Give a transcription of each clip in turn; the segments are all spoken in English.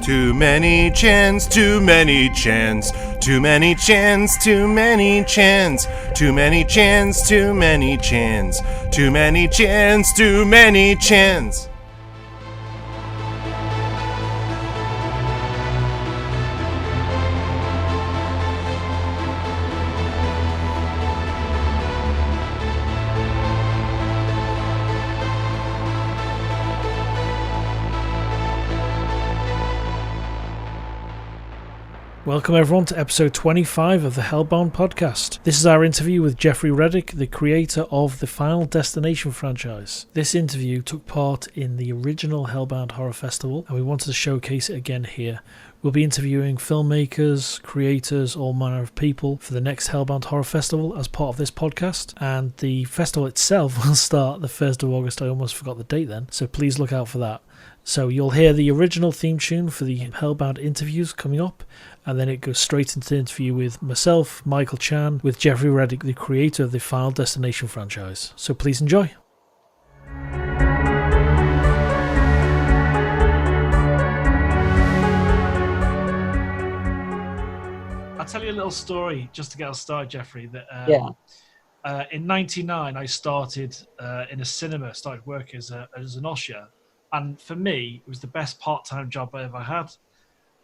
Too many chins, too many chins, too many chins, too many chins, too many chins, too many chins, too many chins, too many chins. Welcome everyone to episode 25 of the Hellbound Podcast. This is our interview with Jeffrey Reddick, the creator of the Final Destination franchise. This interview took part in the original Hellbound Horror Festival, and we wanted to showcase it again here. We'll be interviewing filmmakers, creators, all manner of people for the next Hellbound Horror Festival as part of this podcast. And the festival itself will start the 1st of August. I almost forgot the date then, so please look out for that. So you'll hear the original theme tune for the Hellbound interviews coming up, and then it goes straight into the interview with myself, Michael Chan, with Jeffrey Reddick, the creator of the Final Destination franchise. So please enjoy. I'll tell you a little story just to get us started, Jeffrey. That in '99, I started in a cinema, started working as an usher. And for me, it was the best part-time job I ever had.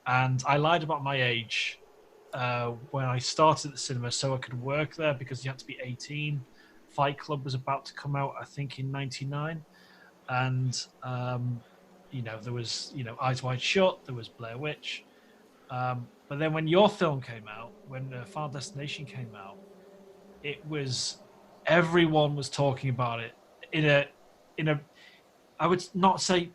And I lied about my age when I started at the cinema so I could work there because you had to be 18. Fight Club was about to come out, I think, in '99. And, there was, Eyes Wide Shut, there was Blair Witch. But then when your film came out, when Final Destination came out, everyone was talking about it in a I would not say,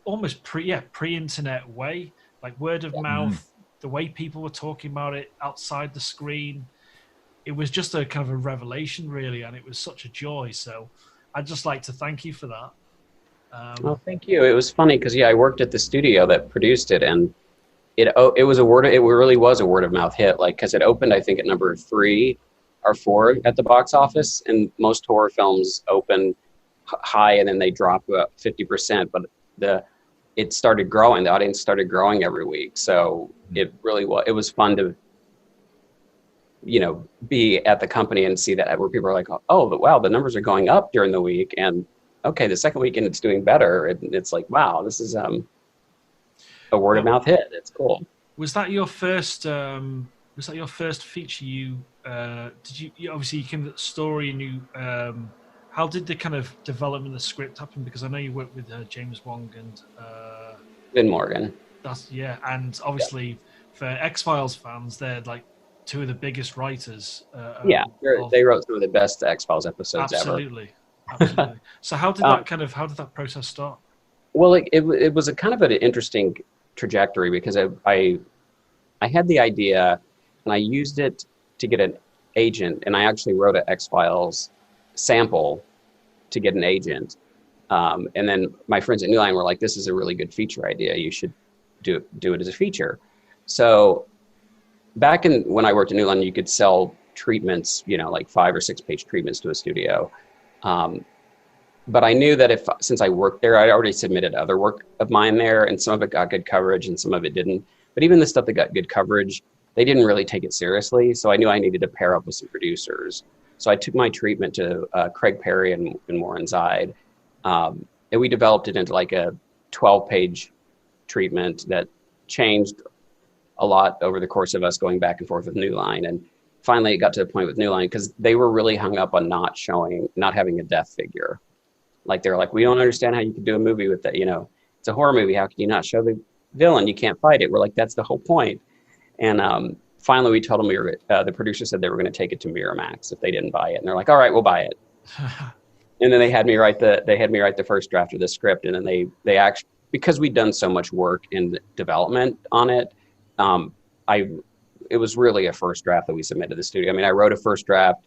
almost pre-internet way, like word of mouth, the way people were talking about it outside the screen. It was just a kind of a revelation, really, and it was such a joy. So I'd just like to thank you for that. Well, thank you. It was funny because, I worked at the studio that produced it, and it really was a word of mouth hit, because it opened, I think, at number 3 or 4 at the box office, and most horror films open high and then they drop about 50%, but it started growing. The audience started growing every week, so it was fun to be at the company and see that, where people are like, oh wow, the numbers are going up during the week, and okay, the second weekend it's doing better. It's like, wow, this is a word of mouth hit. It's cool. Was that your first feature? Did you obviously you came to the story and you how did the kind of development of the script happen? Because I know you worked with James Wong and Vin Morgan. And obviously for X-Files fans, they're like two of the biggest writers. They wrote some of the best X-Files episodes ever. Absolutely. So how did that process start? Well, it was a kind of an interesting trajectory because I had the idea and I used it to get an agent, and I actually wrote an X-Files sample to get an agent, and then my friends at New Line were like, this is a really good feature idea, you should do it as a feature. So back when I worked at New Line, you could sell treatments, like 5 or 6 page treatments to a studio, but I knew that since I worked there, I'd already submitted other work of mine there, and some of it got good coverage and some of it didn't. But even the stuff that got good coverage, they didn't really take it seriously, so I knew I needed to pair up with some producers. So I took my treatment to Craig Perry and Warren Zide, and we developed it into like a 12-page treatment that changed a lot over the course of us going back and forth with New Line. And finally, it got to the point with New Line because they were really hung up on not having a death figure. Like they're like, we don't understand how you could do a movie with that. It's a horror movie. How can you not show the villain? You can't fight it. We're like, that's the whole point. And finally, we told them the producer said they were going to take it to Miramax if they didn't buy it, and they're like, "All right, we'll buy it." And then they had me write the first draft of the script, and then they actually, because we'd done so much work in development on it, it was really a first draft that we submitted to the studio. I mean, I wrote a first draft.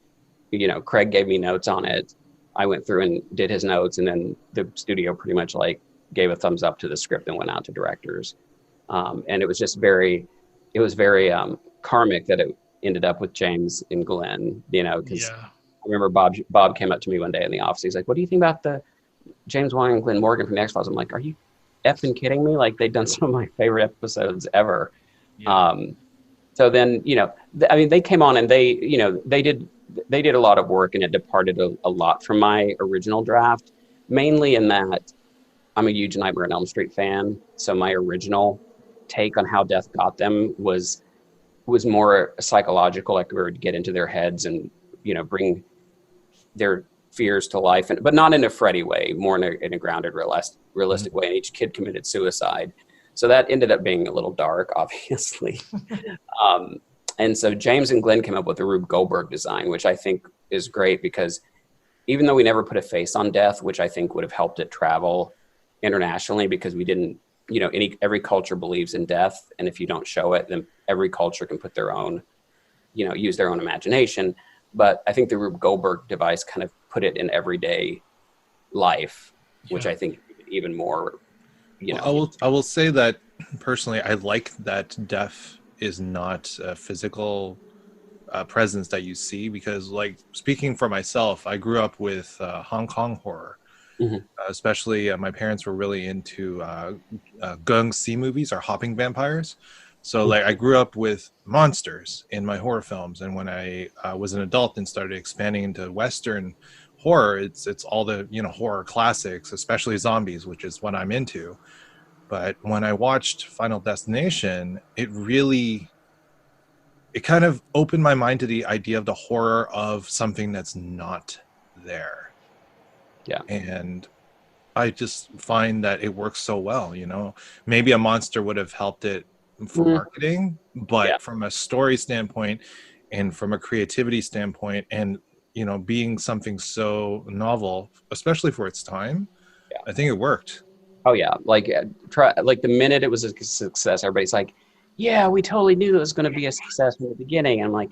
Craig gave me notes on it. I went through and did his notes, and then the studio pretty much gave a thumbs up to the script and went out to directors. And it was just very karmic that it ended up with James and Glenn, because I remember Bob came up to me one day in the office. He's like, what do you think about the James Wong and Glenn Morgan from the X-Files? I'm like, are you effing kidding me? Like, they'd done some of my favorite episodes ever. Yeah. So then, I mean, they came on and they did a lot of work, and it departed a lot from my original draft, mainly in that I'm a huge Nightmare on Elm Street fan. So my original take on how death got them was more psychological, like we would get into their heads and, bring their fears to life, but not in a Freddy way, more in a grounded, realistic way. And each kid committed suicide. So that ended up being a little dark, obviously. And so James and Glenn came up with the Rube Goldberg design, which I think is great because even though we never put a face on death, which I think would have helped it travel internationally, because we didn't, every culture believes in death. And if you don't show it, then every culture can put their own, use their own imagination. But I think the Rube Goldberg device kind of put it in everyday life, which I think even more, I will say that personally, I like that death is not a physical presence that you see, because, like, speaking for myself, I grew up with Hong Kong horror. Especially my parents were really into Gung Si movies, or hopping vampires. So like I grew up with monsters in my horror films, and when I was an adult and started expanding into Western horror, it's all the horror classics, especially zombies, which is what I'm into. But when I watched Final Destination, it kind of opened my mind to the idea of the horror of something that's not there. Yeah. And I just find that it works so well, Maybe a monster would have helped it for marketing, but from a story standpoint and from a creativity standpoint, and being something so novel, especially for its time, I think it worked. Oh yeah, like the minute it was a success, everybody's like, "Yeah, we totally knew it was going to be a success from the beginning." And I'm like,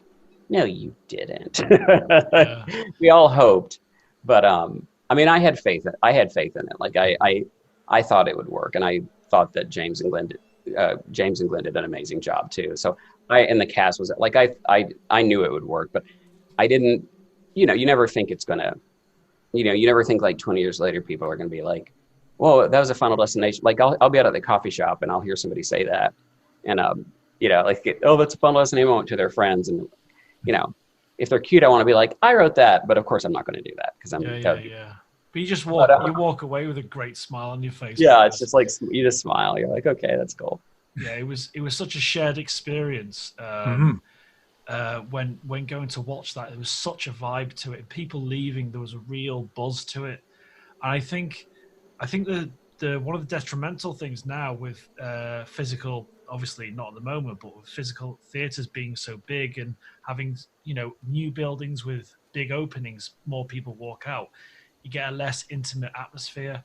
"No, you didn't." We all hoped, but I mean, I had faith in it. Like I thought it would work, and I thought that James and Glenn did an amazing job too. So and the cast was like, I knew it would work, but I didn't. You never think it's gonna. You never think like 20 years later people are gonna be like, "Whoa, that was a Final Destination." Like I'll be out at the coffee shop and I'll hear somebody say that, and like, "Oh, that's a Final Destination moment," to their friends, and if they're cute, I want to be like, "I wrote that," but of course I'm not going to do that because I'm. Yeah. But you just walk away with a great smile on your face. Yeah, it's just like you just smile. You're like, okay, that's cool. Yeah, it was such a shared experience. When going to watch that, there was such a vibe to it. People leaving, there was a real buzz to it. And I think the one of the detrimental things now with physical, obviously not at the moment, but with physical theaters being so big and having new buildings with big openings, more people walk out. You get a less intimate atmosphere,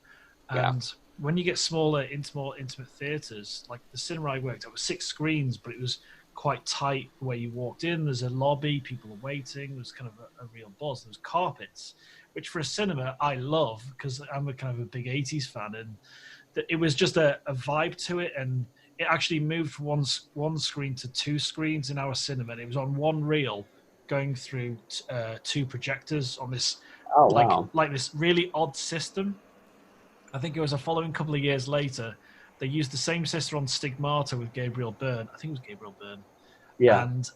and when you get smaller, more intimate theaters, like the cinema I worked at was 6 screens, but it was quite tight the way you walked in. There's a lobby, people are waiting. There's kind of a real buzz. There's carpets, which for a cinema I love because I'm a kind of a big 80s fan, and it was just a vibe to it. And it actually moved from one screen to 2 screens in our cinema, and it was on one reel going through 2 projectors on this. Oh, wow. Like this really odd system. I think it was a following couple of years later, they used the same system on Stigmata with Gabriel Byrne. I think it was Gabriel Byrne. Yeah. And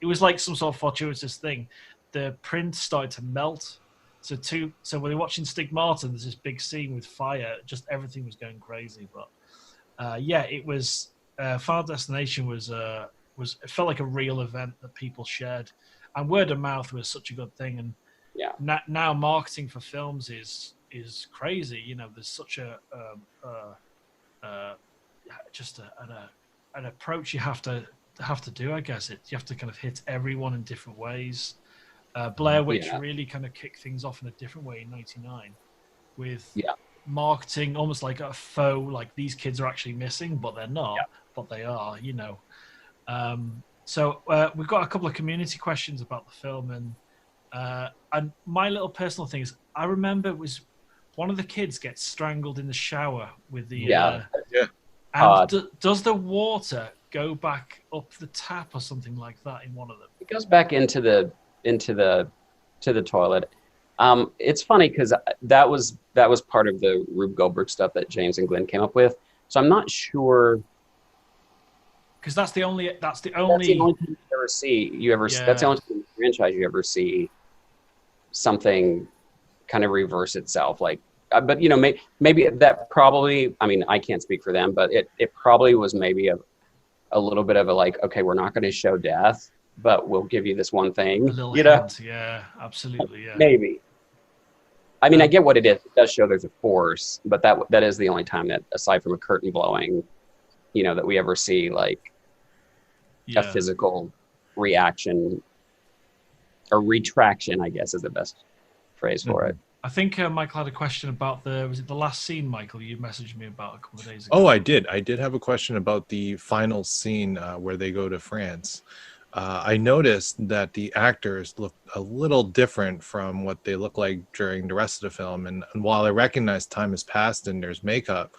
it was like some sort of fortuitous thing. The print started to melt. So when you're watching Stigmata, there's this big scene with fire. Just everything was going crazy. But it was Final Destination was it felt like a real event that people shared, and word of mouth was such a good thing. And now marketing for films is crazy. There's such an approach you have to do. I guess you have to kind of hit everyone in different ways. Blair Witch really kind of kicked things off in a different way in '99 with marketing, almost like a faux, like these kids are actually missing, but they're not, but they are. So we've got a couple of community questions about the film, and my little personal thing is, I remember it was one of the kids gets strangled in the shower with the and does the water go back up the tap or something like that in one of them? It goes back into the toilet. It's funny because that was part of the Rube Goldberg stuff that James and Glenn came up with. So I'm not sure. Because that's the only That's the only time you ever see. That's the only time in the franchise you ever see something kind of reverse itself. Like, but maybe that probably. I mean, I can't speak for them, but it probably was maybe a little bit of a like, okay, we're not going to show death, but we'll give you this one thing. A little hint, yeah, absolutely, yeah. Maybe. I mean, I get what it is. It does show there's a force, but that is the only time that, aside from a curtain blowing, that we ever see like a physical reaction or retraction, I guess is the best phrase for it. I think Michael had a question about was it the last scene, Michael, you messaged me about a couple of days ago? Oh, I did have a question about the final scene where they go to France. I noticed that the actors look a little different from what they look like during the rest of the film. And while I recognize time has passed and there's makeup,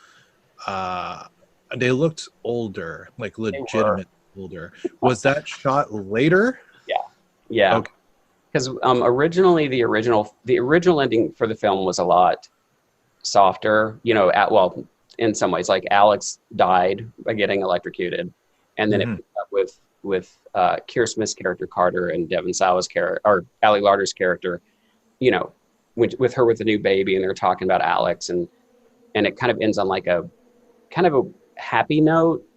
they looked older, like legitimate older. Was that shot later? Yeah. Okay. Because originally the original ending for the film was a lot softer, in some ways. Like Alex died by getting electrocuted, and then it picked up with Keira Smith's character Carter and Devon Sawa's character, or Ali Larter's character, with her with the new baby, and they're talking about Alex, and it kind of ends on like a kind of a happy note,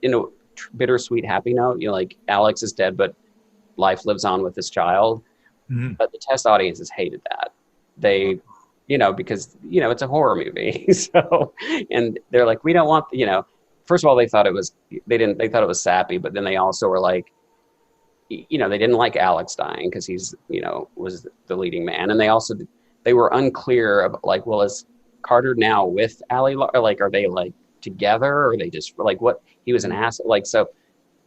bittersweet happy note. Like Alex is dead, but life lives on with this child. Mm-hmm. But the test audiences hated that. They, because it's a horror movie, so, and they're like, we don't want, First of all, they thought it was sappy, but then they also were like, they didn't like Alex dying because he's, was the leading man. And they were unclear of like, well, is Carter now with Ali, or like, are they like together, or are they just like what, he was an asshole. Like, so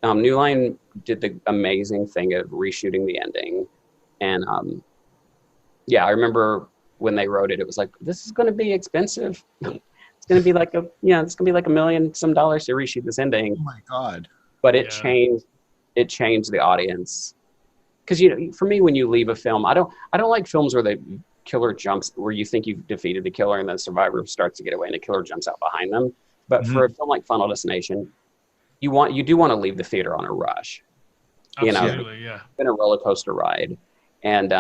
New Line did the amazing thing of reshooting the ending. And I remember when they wrote it, it was like, this is going to be expensive. It's going to be like $1 million some dollars to reshoot this ending. Oh my God. But it changed the audience. Because, for me, when you leave a film, I don't like films where the killer jumps, where you think you've defeated the killer and the survivor starts to get away and the killer jumps out behind them. But for a film like Final Destination, you do want to leave the theater on a rush. Absolutely, It's been a roller coaster ride. And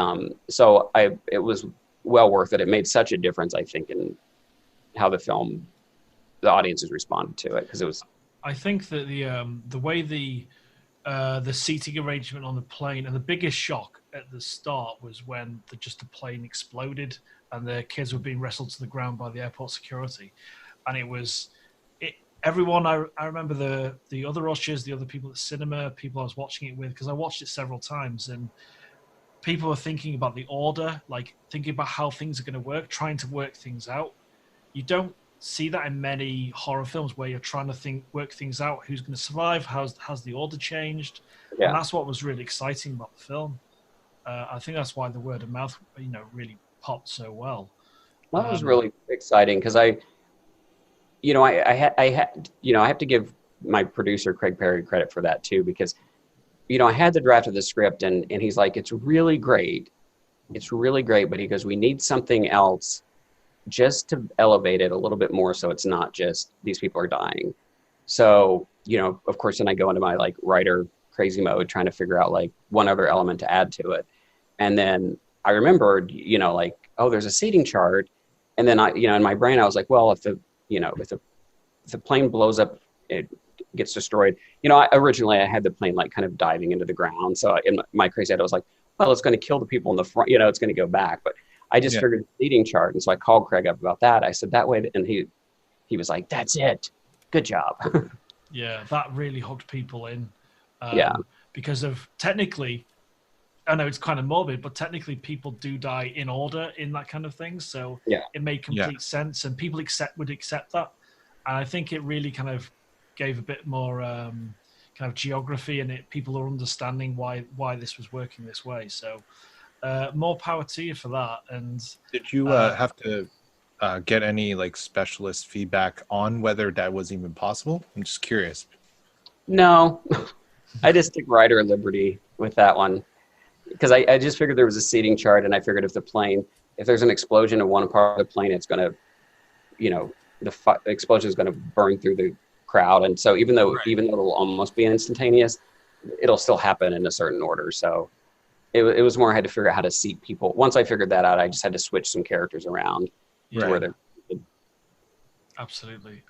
so it was well worth it. It made such a difference, I think, in how the audiences responded to it, because it was. I think that the way the seating arrangement on the plane, and the biggest shock at the start was when the plane exploded and the kids were being wrestled to the ground by the airport security, and everyone. I remember the other ushers, the other people at the cinema, people I was watching it with, because I watched it several times, and people were thinking about the order, like thinking about how things are going to work, trying to work things out. You don't see that in many horror films where you're trying to work things out. Who's going to survive? Has the order changed? Yeah. And that's what was really exciting about the film. I think that's why the word of mouth, really popped so well. That was really exciting because I have to give my producer Craig Perry credit for that too, because I had the draft of the script and he's like, it's really great, but he goes, we need something else just to elevate it a little bit more, so it's not just these people are dying. So of course, then I go into my like writer crazy mode, trying to figure out like one other element to add to it. And then I remembered, like, oh, there's a seating chart. And then I, in my brain, I was like, well, if the plane blows up, it gets destroyed. Originally I had the plane like kind of diving into the ground. So in my crazy head, I was like, well, it's going to kill the people in the front, it's going to go back. But I just figured the seating chart. And so I called Craig up about that. I said that way. And he was like, that's it. Good job. Yeah, that really hooked people in. Because of technically, I know it's kind of morbid, but technically people do die in order in that kind of thing. So it made complete sense, and people would accept that. And I think it really kind of gave a bit more kind of geography, and people are understanding why this was working this way. So more power to you for that. And did you have to get any like specialist feedback on whether that was even possible? I'm just curious. No, I just took writer liberty with that one, because I just figured there was a seating chart, and I figured if the plane, if there's an explosion in one part of the plane, it's going to, the explosion is going to burn through the crowd. And so even though it'll almost be instantaneous, it'll still happen in a certain order. So it was more, I had to figure out how to seat people. Once I figured that out, I just had to switch some characters around to where they're. Absolutely.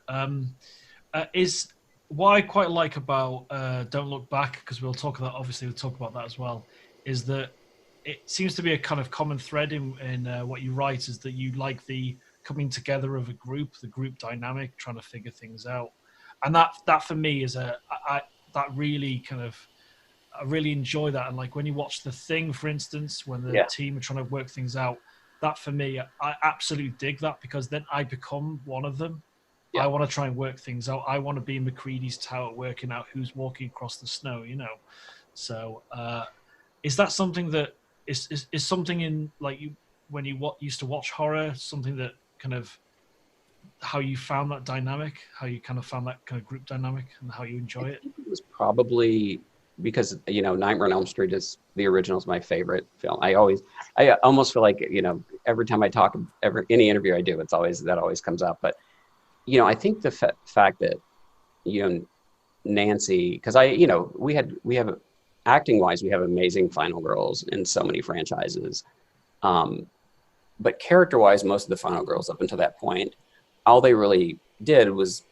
Is what I quite like about Don't Look Back, because we'll talk about that as well, is that it seems to be a kind of common thread in what you write, is that you like the coming together of a group, the group dynamic, trying to figure things out. And that for me is that really kind of, I really enjoy that. And like when you watch The Thing, for instance, when the team are trying to work things out, that for me, I absolutely dig that, because then I become one of them. Yeah. I want to try and work things out. I want to be in McCready's tower working out who's walking across the snow, So is that something that is something in, like, you when you used to watch horror, something that kind of, how you found that dynamic, how you kind of found that kind of group dynamic, and how you enjoy it? It was probably because, Nightmare on Elm Street is the original, is my favorite film. I almost feel like, every time I talk, any interview I do, that always comes up. But, I think the fact that, Nancy, because we have acting wise, we have amazing final girls in so many franchises. But character wise, most of the final girls up until that point, all they really did was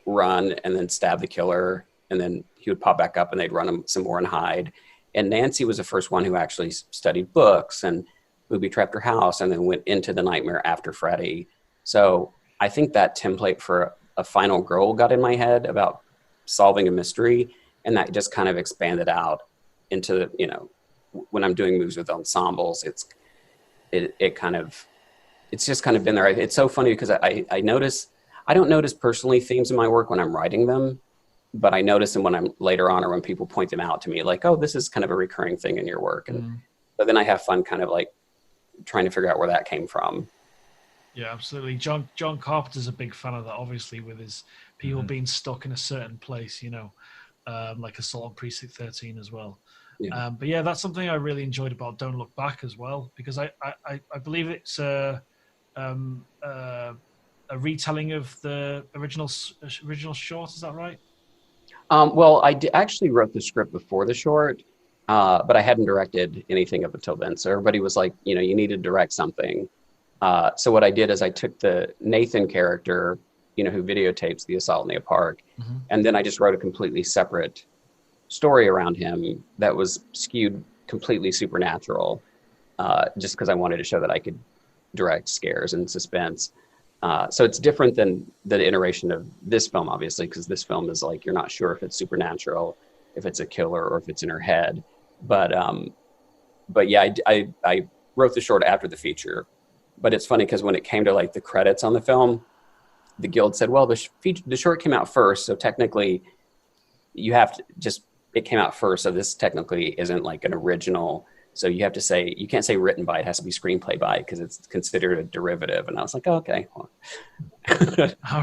run and then stab the killer, and then he would pop back up and they'd run him some more and hide. And Nancy was the first one who actually studied books and booby-trapped her house and then went into the nightmare after Freddy. So I think that template for a final girl got in my head about solving a mystery, and that just kind of expanded out into, when I'm doing movies with ensembles, it's just kind of been there. It's so funny because I don't notice personally themes in my work when I'm writing them, but I notice them when I'm later on, or when people point them out to me, like, oh, this is kind of a recurring thing in your work. And so then I have fun kind of like trying to figure out where that came from. Yeah, absolutely. John Carpenter's a big fan of that, obviously, with his people being stuck in a certain place, like Assault on Precinct 13 as well. Yeah. But yeah, that's something I really enjoyed about Don't Look Back as well, because I believe it's a retelling of the original short. Is that right? Well, I actually wrote the script before the short, but I hadn't directed anything up until then. So everybody was like, you need to direct something. So what I did is I took the Nathan character, who videotapes the assault in the park, and then I just wrote a completely separate story around him that was skewed completely supernatural, just because I wanted to show that I could direct scares and suspense. So it's different than the iteration of this film, obviously, because this film is like, you're not sure if it's supernatural, if it's a killer, or if it's in her head. But yeah, I wrote the short after the feature. But it's funny because when it came to like the credits on the film, the guild said, well, the short came out first, so technically you have to just, it came out first, so this technically isn't like an original. So you have to say, you can't say written by, it has to be screenplay by, because it's considered a derivative. And I was like, oh, okay. All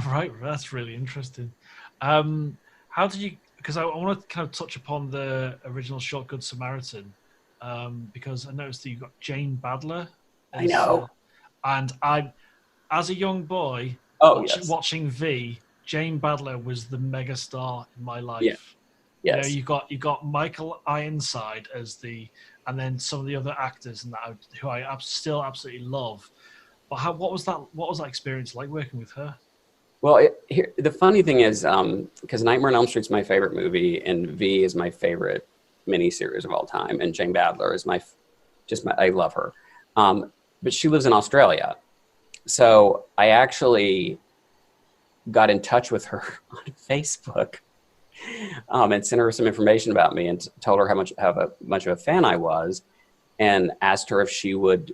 right, that's really interesting. How did you, because I want to kind of touch upon the original short Good Samaritan, because I noticed that you've got Jane Badler. I know. And as a young boy, watching V, Jane Badler was the mega star in my life. Yeah. Yes. You got Michael Ironside as and then some of the other actors and that who I still absolutely love. But what was that experience like working with her? Well, the funny thing is, because Nightmare on Elm Street is my favorite movie, and V is my favorite miniseries of all time, and Jane Badler is I love her. But she lives in Australia. So I actually got in touch with her on Facebook, and sent her some information about me and told her how much of a fan I was, and asked her if she would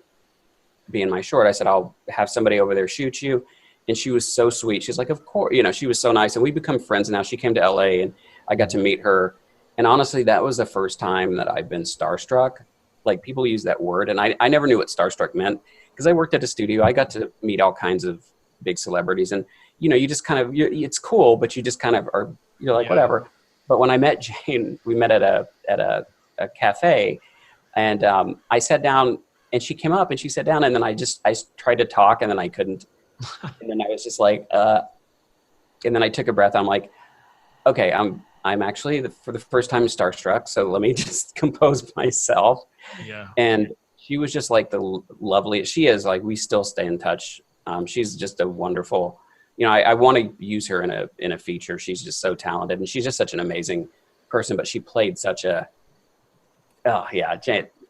be in my short. I said, I'll have somebody over there shoot you. And she was so sweet. She's like, of course, she was so nice. And we become friends now. She came to LA and I got to meet her. And honestly, that was the first time that I've been starstruck. Like, people use that word, and I never knew what starstruck meant, because I worked at a studio. I got to meet all kinds of big celebrities, and you just kind of, it's cool, but you just kind of you're like, whatever. But when I met Jane, we met at a cafe, and I sat down, And she came up and she sat down, and then I tried to talk, and then I couldn't. And then I was just like, and then I took a breath. I'm like, okay, I'm actually for the first time starstruck. So let me just compose myself. Yeah. And she was just like the loveliest. She is, like, we still stay in touch. She's just a wonderful, I want to use her in a feature. She's just so talented, and she's just such an amazing person, but she played such a,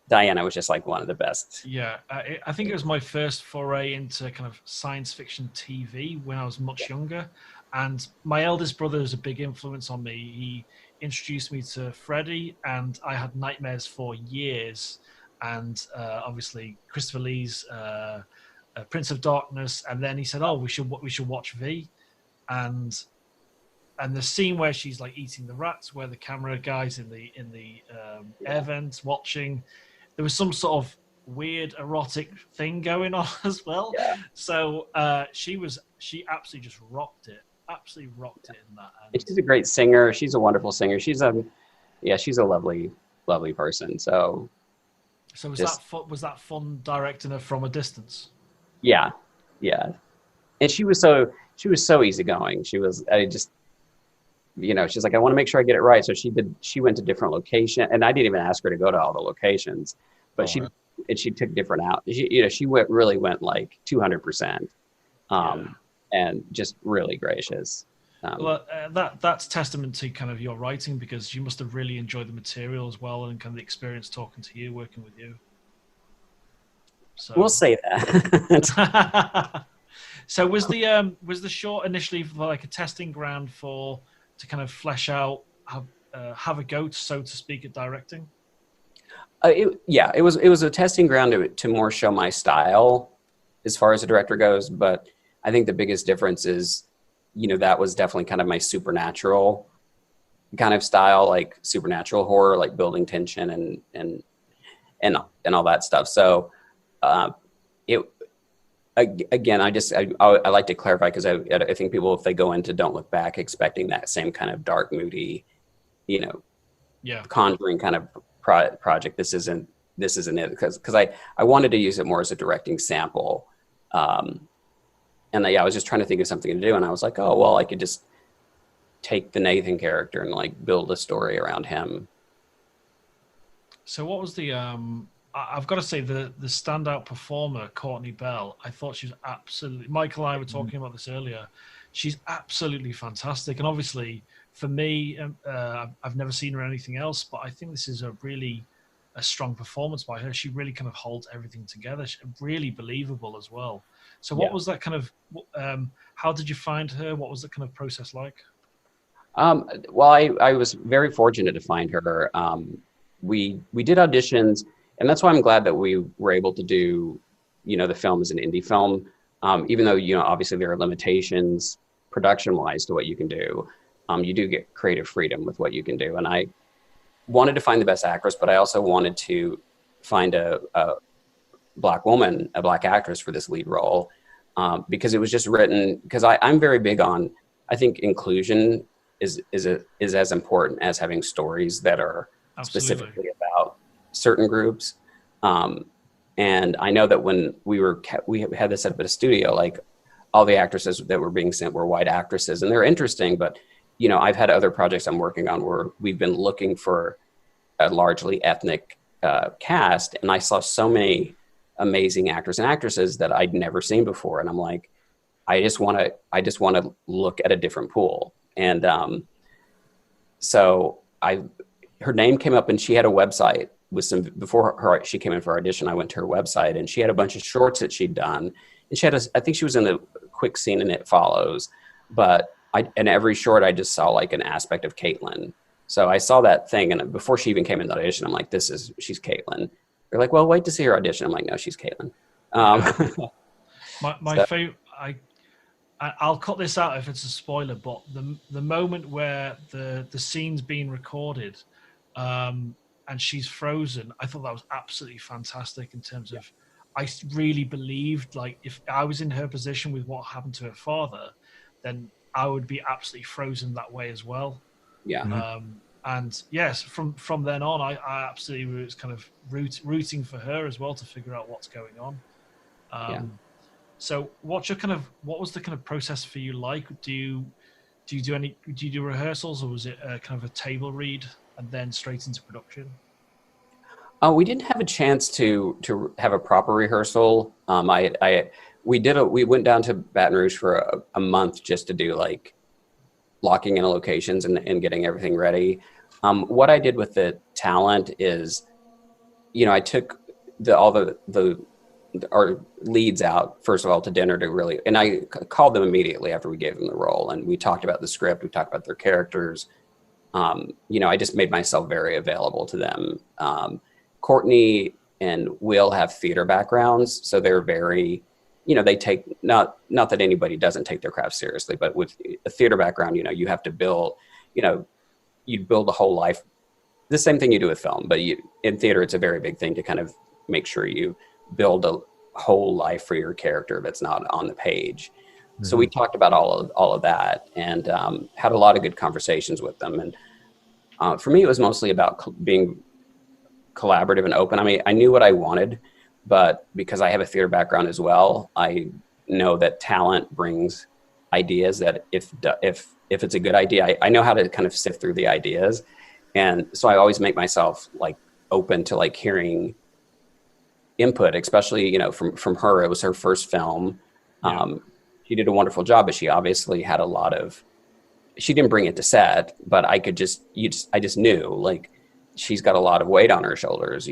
Diana was just like one of the best. Yeah, I think it was my first foray into kind of science fiction TV when I was much younger. And my eldest brother is a big influence on me. He introduced me to Freddy, and I had nightmares for years. And obviously Christopher Lee's Prince of Darkness. And then he said, "Oh, we should watch V." And the scene where she's like eating the rats, where the camera guy's in the air vents watching, there was some sort of weird erotic thing going on as well. Yeah. So she absolutely just rocked it. Absolutely rocked it in that. And she's a great singer. She's a wonderful singer. She's a lovely, lovely person. So was that fun directing her from a distance? Yeah. And she was so easygoing. She's like, I want to make sure I get it right. So she went to different locations, and I didn't even ask her to go to all the locations, but she took different out. She really went like 200%, and just really gracious. That's testament to kind of your writing, because you must have really enjoyed the material as well, and kind of the experience talking to you, working with you. So we'll say that. So was the short initially like a testing ground to kind of flesh out, have a go, so to speak, at directing? It was a testing ground to more show my style as far as a director goes. But I think the biggest difference is, that was definitely kind of my supernatural kind of style, like supernatural horror, like building tension and all that stuff. So again, I like to clarify, because I think people, if they go into Don't Look Back expecting that same kind of dark, moody, Conjuring kind of project, this isn't it, because I wanted to use it more as a directing sample. And I was just trying to think of something to do, and I was like, oh, well, I could just take the Nathan character and like build a story around him. So what was the I've got to say, the standout performer, Courtney Bell, I thought she was absolutely... Michael and I were talking about this earlier. She's absolutely fantastic. And obviously, for me, I've never seen her in anything else, but I think this is a strong performance by her. She really kind of holds everything together. She's really believable as well. So what was that kind of... how did you find her? What was the kind of process like? Well, I was very fortunate to find her. We did auditions, and that's why I'm glad that we were able to do, the film as an indie film, even though, obviously there are limitations production-wise to what you can do. You do get creative freedom with what you can do. And I wanted to find the best actress, but I also wanted to find a Black woman, a Black actress for this lead role, because it was just written, because I'm very big on, I think inclusion is as important as having stories that are specifically about certain groups. And I know that when we had this set up at a studio, like all the actresses that were being sent were white actresses, and they're interesting, but I've had other projects I'm working on where we've been looking for a largely ethnic cast, and I saw so many amazing actors and actresses that I'd never seen before, and I'm like, I just want to look at a different pool. And so her name came up, and she had a website with before she came in for audition. I went to her website, and she had a bunch of shorts that she'd done, and she had I think she was in a quick scene in It Follows, but in every short I just saw like an aspect of Caitlin. So I saw that thing, and before she even came in the audition, I'm like, she's Caitlin. They're like, well, wait to see her audition. I'm like, no, she's Caitlin. My favorite, I'll cut this out if it's a spoiler, but the moment where the scene's being recorded, and she's frozen, I thought that was absolutely fantastic in terms of, I really believed, like, if I was in her position with what happened to her father, then I would be absolutely frozen that way as well. Yeah. And yes, from then on, I absolutely was kind of rooting for her as well to figure out what's going on. So what was the kind of process for you like? Do you do rehearsals, or was it kind of a table read and then straight into production? We didn't have a chance to have a proper rehearsal. We went down to Baton Rouge for a month just to do like locking in locations and getting everything ready. What I did with the talent is, I took our leads out first of all to dinner and I called them immediately after we gave them the role, and we talked about the script, we talked about their characters. I just made myself very available to them. Courtney and Will have theater backgrounds, so they're very, they take, not that anybody doesn't take their craft seriously, but with a theater background, you have to build, you build a whole life, the same thing you do with film, but in theater, it's a very big thing to kind of make sure you build a whole life for your character that's not on the page. Mm-hmm. So we talked about all of that, and had a lot of good conversations with them. And for me, it was mostly about being collaborative and open. I mean, I knew what I wanted, but because I have a theater background as well, I know that talent brings ideas that if it's a good idea, I know how to kind of sift through the ideas. And so I always make myself like open to like hearing input, especially, from her. It was her first film. Yeah. She did a wonderful job, but she obviously had she didn't bring it to set, but I just knew like, she's got a lot of weight on her shoulders,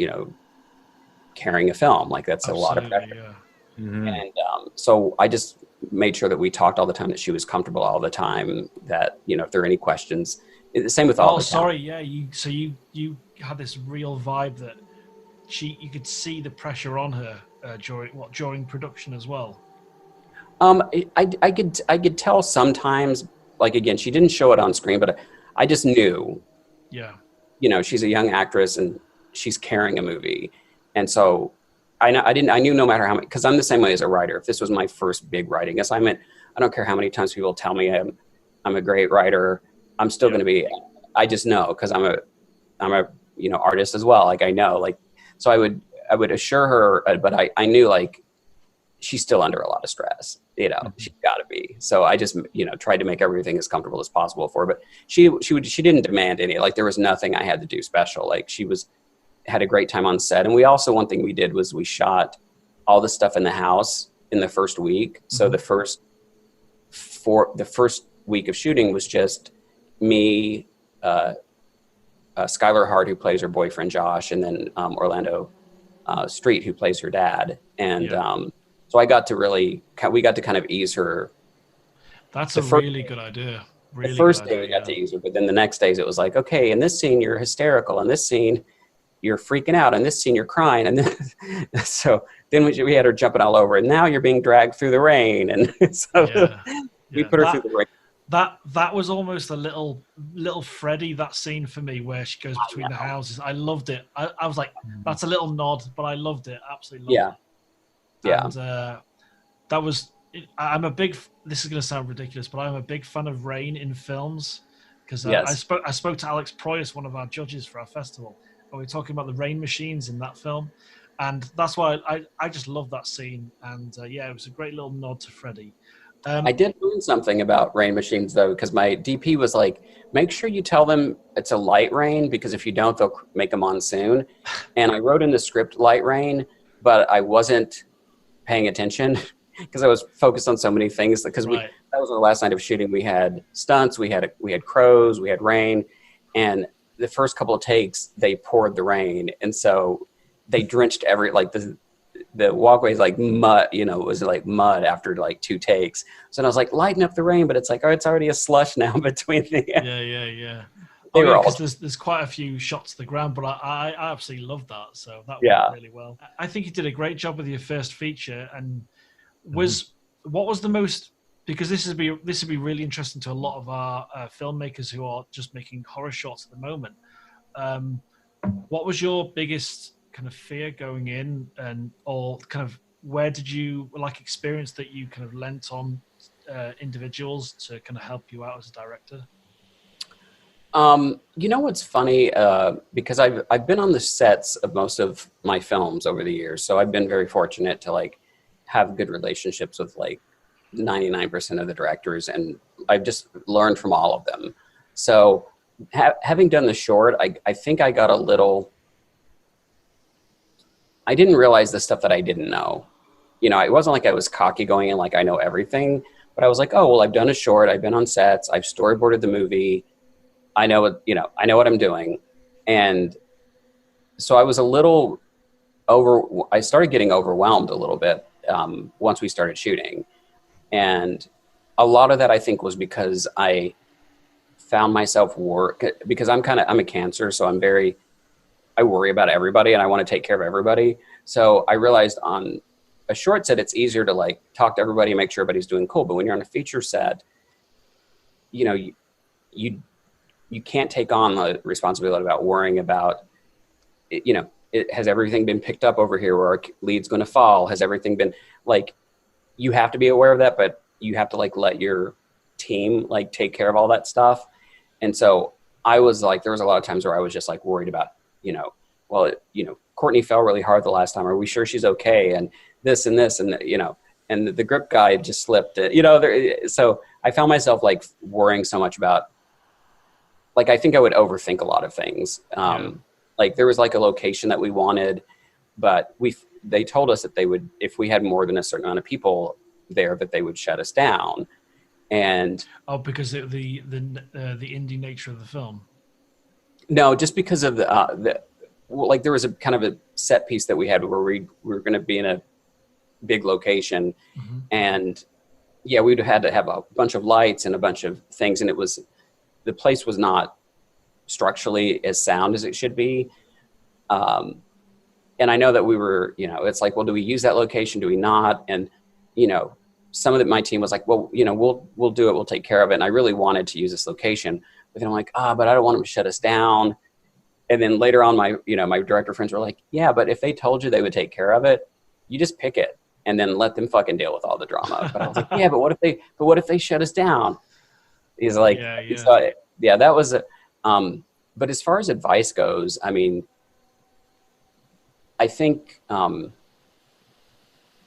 carrying a film. Like that's absolutely a lot of pressure. Yeah. Mm-hmm. And so I just made sure that we talked all the time, that she was comfortable all the time, that, if there are any questions, the same with all the sorry. Yeah. You had this real vibe that you could see the pressure on her during production as well. I could tell sometimes, like, again, she didn't show it on screen, but I just knew, she's a young actress and she's carrying a movie. And so I knew no matter how many, because I'm the same way as a writer. If this was my first big writing assignment, I don't care how many times people tell me I'm a great writer, I'm still going to be, I just know, because I'm a artist as well. Like I know, like, so I would assure her, but I knew like she's still under a lot of stress, mm-hmm. She's got to be. So I just, tried to make everything as comfortable as possible for her. But she didn't demand any, like there was nothing I had to do special. Like she had a great time on set. And one thing we did was we shot all the stuff in the house in the first week. Mm-hmm. So the first week of shooting was just me, Skylar Hart, who plays her boyfriend Josh, and then Orlando Street, who plays her dad. And so we got to kind of ease her. That's a really good idea. Really the first day we got to ease her, but then the next days it was like, okay, in this scene you're hysterical, in this scene you're freaking out, in this scene you're crying, and then so then we had her jumping all over, and now you're being dragged through the rain, and so we put her through the rain. That was almost a little Freddy, that scene for me where she goes between the houses. I loved it. I was like, that's a little nod, but I loved it. Absolutely loved it. Yeah. And that was, this is going to sound ridiculous, but I'm a big fan of rain in films, because I spoke to Alex Proyas, one of our judges for our festival, and we were talking about the rain machines in that film. And that's why I just love that scene. And it was a great little nod to Freddy. I did learn something about rain machines, though, because my DP was like, make sure you tell them it's a light rain, because if you don't, they'll make a monsoon. And I wrote in the script light rain, but I wasn't paying attention because I was focused on so many things. Because that was our last night of shooting. We had stunts, we had crows, we had rain. And the first couple of takes, they poured the rain. And so they drenched the walkway is like mud, it was like mud after like 2 takes. So I was like, lighten up the rain, but it's like, it's already a slush now between the. Yeah. Because there's quite a few shots to the ground, but I absolutely loved that. So that went really well. I think you did a great job with your first feature. And what was the most, because this would be really interesting to a lot of our filmmakers who are just making horror shorts at the moment. What was your biggest kind of fear going in, or kind of where did you experience that you kind of lent on individuals to kind of help you out as a director? You know what's funny? Because I've been on the sets of most of my films over the years, so I've been very fortunate to like have good relationships with like 99% of the directors, and I've just learned from all of them. So having done the short, I think I got a little. I didn't realize the stuff that I didn't know. You know, it wasn't like I was cocky going in like I know everything, but I was like, oh well, I've done a short, I've been on sets, I've storyboarded the movie. I know what, you know, I know what I'm doing. And so I was a little I started getting overwhelmed a little bit once we started shooting. And a lot of that I think was because I found myself because I'm a cancer. So I worry about everybody and I want to take care of everybody. So I realized on a short set, it's easier to like talk to everybody and make sure everybody's doing cool. But when you're on a feature set, you know, you can't take on the responsibility about worrying about, you know, has everything been picked up over here where our lead's going to fall? Has everything been like, you have to be aware of that, but you have to like let your team like take care of all that stuff. And so I was like, there was a lot of times where I was just like worried about, you know, well, you know, Courtney fell really hard the last time. Are we sure she's okay? And this, and, you know, and the grip guy just slipped, you know, so I found myself like worrying so much about, like, I think I would overthink a lot of things. Like there was like a location that we wanted, but they told us that they would, if we had more than a certain amount of people there, that they would shut us down. And because of the indie nature of the film. No, just because of like there was a kind of a set piece that we had where we were going to be in a big location, and yeah, we'd had to have a bunch of lights and a bunch of things, and the place was not structurally as sound as it should be. And I know that we were, you know, it's like, well, do we use that location? Do we not? And, you know, some of my team was like, well, you know, we'll do it. We'll take care of it. And I really wanted to use this location, but then I'm like, but I don't want them to shut us down. And then later on, my director friends were like, yeah, but if they told you they would take care of it, you just pick it and then let them fucking deal with all the drama. But I was like, yeah, but what if they shut us down? He's like, yeah, that was it. But as far as advice goes, I mean, I think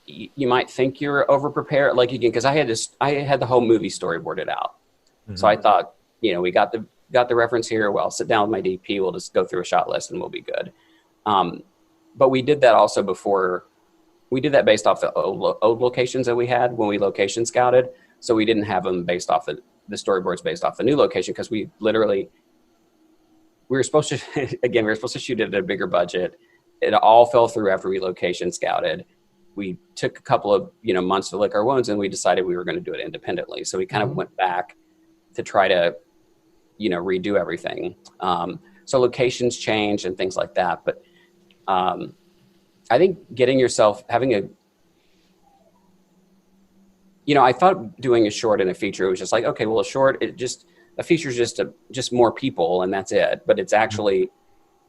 you might think you're over-prepared, like again, because I had the whole movie storyboarded out. So I thought, you know, we got the reference here. Well, I'll sit down with my DP. We'll just go through a shot list and we'll be good. But we did that also before. We did that based off the old locations that we had when we location scouted. So we didn't have them based off the storyboards based off the new location, because we were supposed to shoot it at a bigger budget. It all fell through after we location scouted. We took a couple of, you know, months to lick our wounds, and we decided we were going to do it independently. So we kind of went back to try to, you know, redo everything. So locations changed and things like that. But I think I thought doing a short and a feature was just like, okay, well, a feature is just more people and that's it. But it's actually,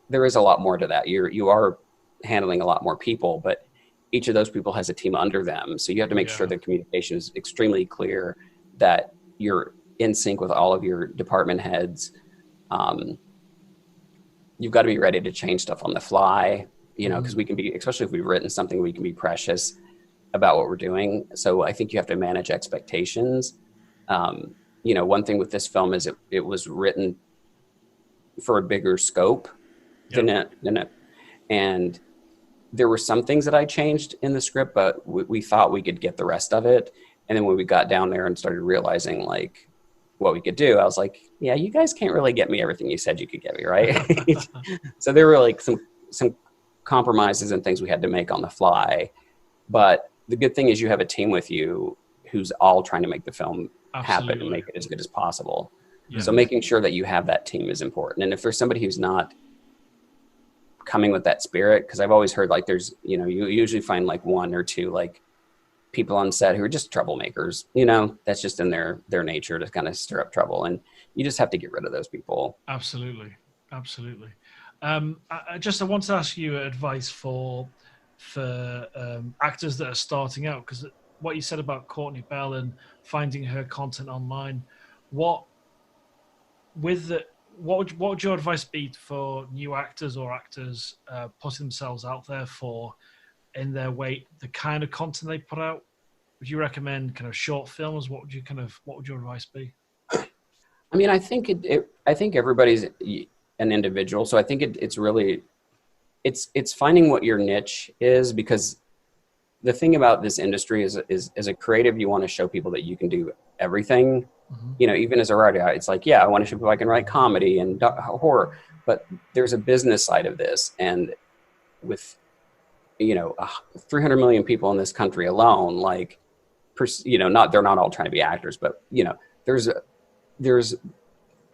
there is a lot more to that. You are handling a lot more people, but each of those people has a team under them. So you have to make sure the communication is extremely clear, that you're in sync with all of your department heads. You've got to be ready to change stuff on the fly, you know, because we can be, especially if we've written something, we can be precious about what we're doing. So I think you have to manage expectations. You know, one thing with this film is it was written for a bigger scope than it. And there were some things that I changed in the script, but we thought we could get the rest of it. And then when we got down there and started realizing like what we could do, I was like, yeah, you guys can't really get me everything you said you could get me, right? So there were like some compromises and things we had to make on the fly. But the good thing is you have a team with you who's all trying to make the film happen and make it as good as possible. Yeah. So making sure that you have that team is important. And if there's somebody who's not coming with that spirit, because I've always heard like there's, you know, you usually find like one or two like people on set who are just troublemakers, you know, that's just in their nature to kind of stir up trouble, and you just have to get rid of those people. Absolutely. I want to ask you advice for actors that are starting out, because what you said about Courtney Bell and finding her content online, what would your advice be for new actors or actors putting themselves out there for in their way, the kind of content they put out? Would you recommend kind of short films? What would your advice be? I mean, I think I think everybody's an individual, so I think it's really it's finding what your niche is, because the thing about this industry is as a creative, you want to show people that you can do everything. Mm-hmm. You know, even as a writer, it's like, yeah, I want to show people I can write comedy and horror, but there's a business side of this, and with 300 million people in this country alone, like, they're not all trying to be actors, but there's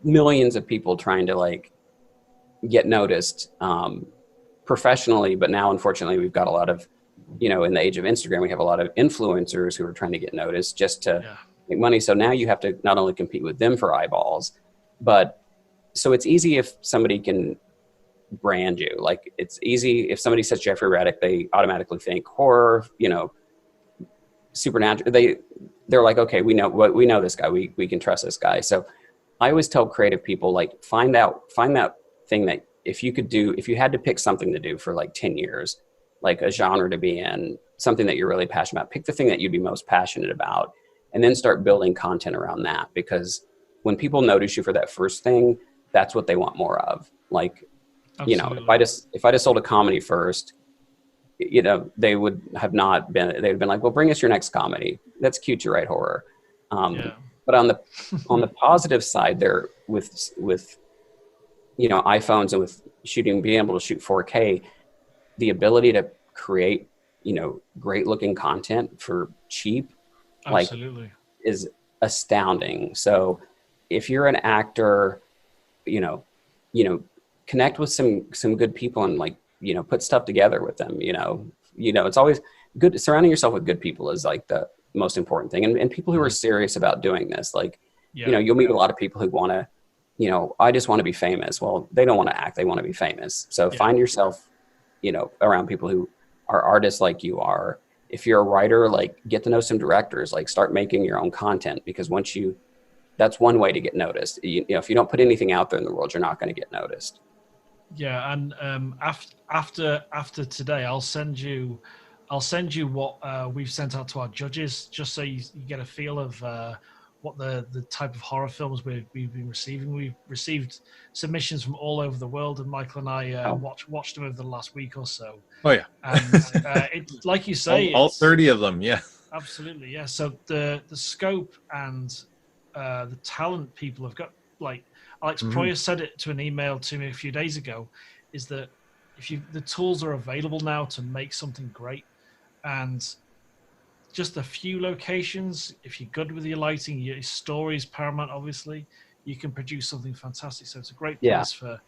millions of people trying to like get noticed professionally, but now unfortunately we've got a lot of, in the age of Instagram, we have a lot of influencers who are trying to get noticed just to make money. So now you have to not only compete with them for eyeballs, but so it's easy if somebody can brand you. Like, it's easy if somebody says Jeffrey Reddick, they automatically think horror, supernatural. They're like, okay, we know this guy. We can trust this guy. So I always tell creative people, like, find that thing that if you had to pick something to do for like 10 years, like a genre to be in, something that you're really passionate about, pick the thing that you'd be most passionate about, and then start building content around that. Because when people notice you for that first thing, that's what they want more of. Like, Absolutely. if I just sold a comedy first, they would have not been, they'd have been like, well, bring us your next comedy. That's cute, you write horror. But on the positive side there, with iPhones and with being able to shoot 4K, the ability to create, great looking content for cheap, Absolutely, is astounding. So if you're an actor, connect with some good people and put stuff together with them. It's always good. Surrounding yourself with good people is like the most important thing. And people who are serious about doing this, you'll meet a lot of people who want to, I just want to be famous. Well, they don't want to act. They want to be famous. So find yourself, around people who are artists like you are. If you're a writer, get to know some directors, start making your own content, because that's one way to get noticed. If you don't put anything out there in the world, you're not going to get noticed. Yeah, and after today, I'll send you what we've sent out to our judges, just so you get a feel of what the type of horror films we've been receiving. We've received submissions from all over the world, and Michael and I watched them over the last week or so. Oh yeah, and it, like you say, all 30 of them. Yeah, absolutely. Yeah. So the scope and the talent people have got, like Alex Proyer said it to an email to me a few days ago, is that the tools are available now to make something great, and just a few locations, if you're good with your lighting, your story is paramount, obviously, you can produce something fantastic. So it's a great place for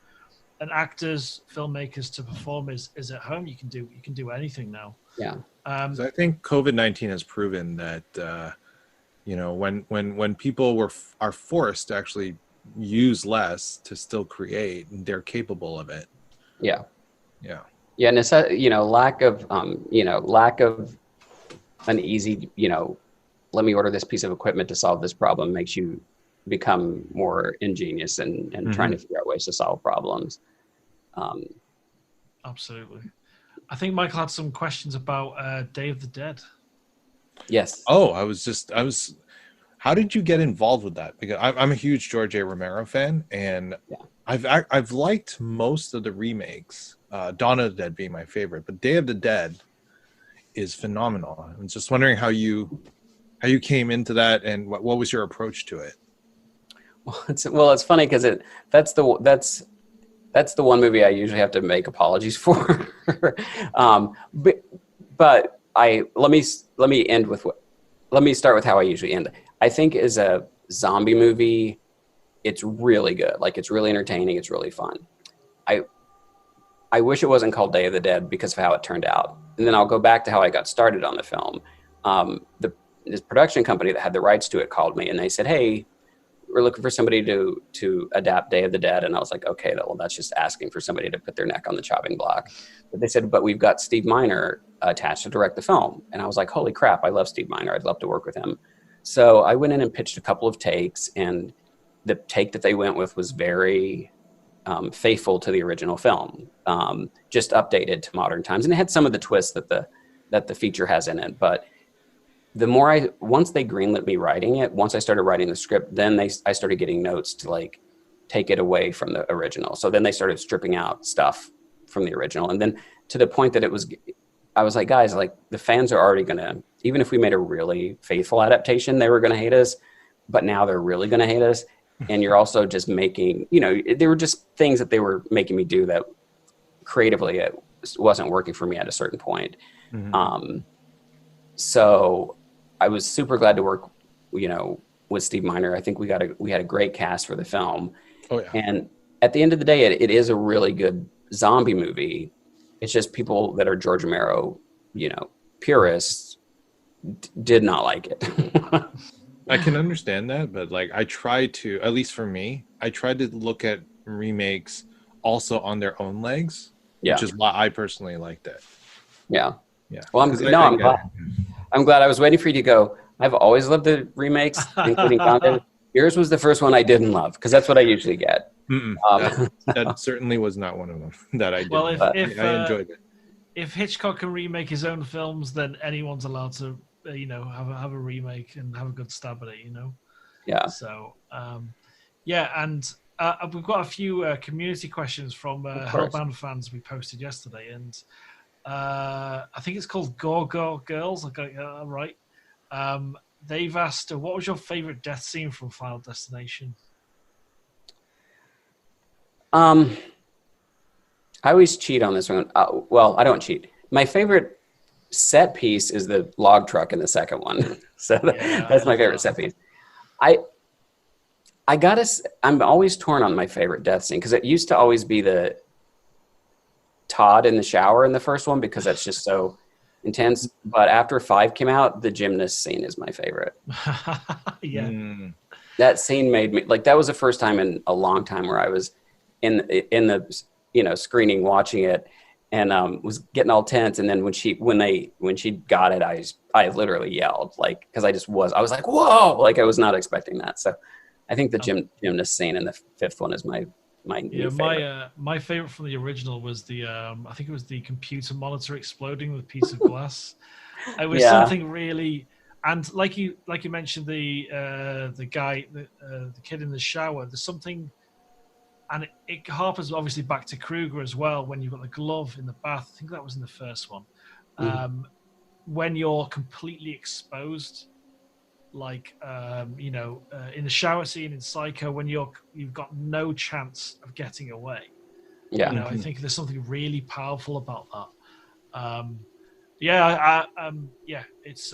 an actors, filmmakers to perform is at home. You can do anything now. Yeah. So I think COVID-19 has proven that when people are forced to actually use less to still create, they're capable of it. Yeah. Yeah. Yeah. And lack of an easy, let me order this piece of equipment to solve this problem makes you become more ingenious and trying to figure out ways to solve problems. Absolutely. I think Michael had some questions about Day of the Dead. Yes. Oh, how did you get involved with that? Because I'm a huge George A. Romero fan, and I've liked most of the remakes, Dawn of the Dead being my favorite, but Day of the Dead is phenomenal. I'm just wondering how you came into that, and what was your approach to it? Well, it's funny because that's the one movie I usually have to make apologies for. But let me start with how I usually end. I think as a zombie movie, it's really good. It's really entertaining. It's really fun. I wish it wasn't called Day of the Dead because of how it turned out. And then I'll go back to how I got started on the film. This production company that had the rights to it called me, and they said, "Hey, we're looking for somebody to adapt Day of the Dead." And I was like, "Okay, well, that's just asking for somebody to put their neck on the chopping block." But they said, "But we've got Steve Miner attached to direct the film." And I was like, "Holy crap, I love Steve Miner. I'd love to work with him." So I went in and pitched a couple of takes, and the take that they went with was very faithful to the original film, just updated to modern times, and it had some of the twists that the feature has in it. But the more once they greenlit me writing it, once I started writing the script, then I started getting notes to like take it away from the original. So then they started stripping out stuff from the original, and then to the point that I was like, guys, like the fans are already gonna, even if we made a really faithful adaptation, they were gonna hate us, but now they're really gonna hate us. And you're also just making, there were just things that they were making me do that creatively it wasn't working for me at a certain point. Mm-hmm. So I was super glad to work, with Steve Miner. I think we had a great cast for the film. Oh yeah. And at the end of the day, it is a really good zombie movie. It's just people that are George Romero, purists did not like it. I can understand that, but like I try to, at least for me, I try to look at remakes also on their own legs, which is why I personally liked it. Yeah. Yeah. Well, I'm glad. I'm glad. I was waiting for you to go. I've always loved the remakes, including Content. Yours was the first one I didn't love, because that's what I usually get. That certainly was not one of them that I did. Well, I enjoyed it. If Hitchcock can remake his own films, then anyone's allowed to, have a remake and have a good stab at it, Yeah. So, and we've got a few community questions from Hellbound fans we posted yesterday, and I think it's called Gore Girls. I got it right. They've asked, what was your favorite death scene from Final Destination? I always cheat on this one. Well, I don't cheat. My favorite set piece is the log truck in the second one. So that's my favorite set piece. I'm always torn on my favorite death scene, because it used to always be the Todd in the shower in the first one, because that's just so intense. But after 5 came out, the gymnast scene is my favorite. That scene made me, like, that was the first time in a long time where I was in the screening watching it, and was getting all tense. And then when she got it, I literally yelled, like, because I was like, whoa, like I was not expecting that. So I think the gymnast scene in the 5th one is my new favorite. My favorite from the original was the I think it was the computer monitor exploding with a piece of glass. It was something really, and like you mentioned, the guy, the kid in the shower. There's something, and it harpers obviously back to Krueger as well. When you've got the glove in the bath, I think that was in the first one. When you're completely exposed, like in the shower scene in Psycho, when you've got no chance of getting away. I think there's something really powerful about that. It's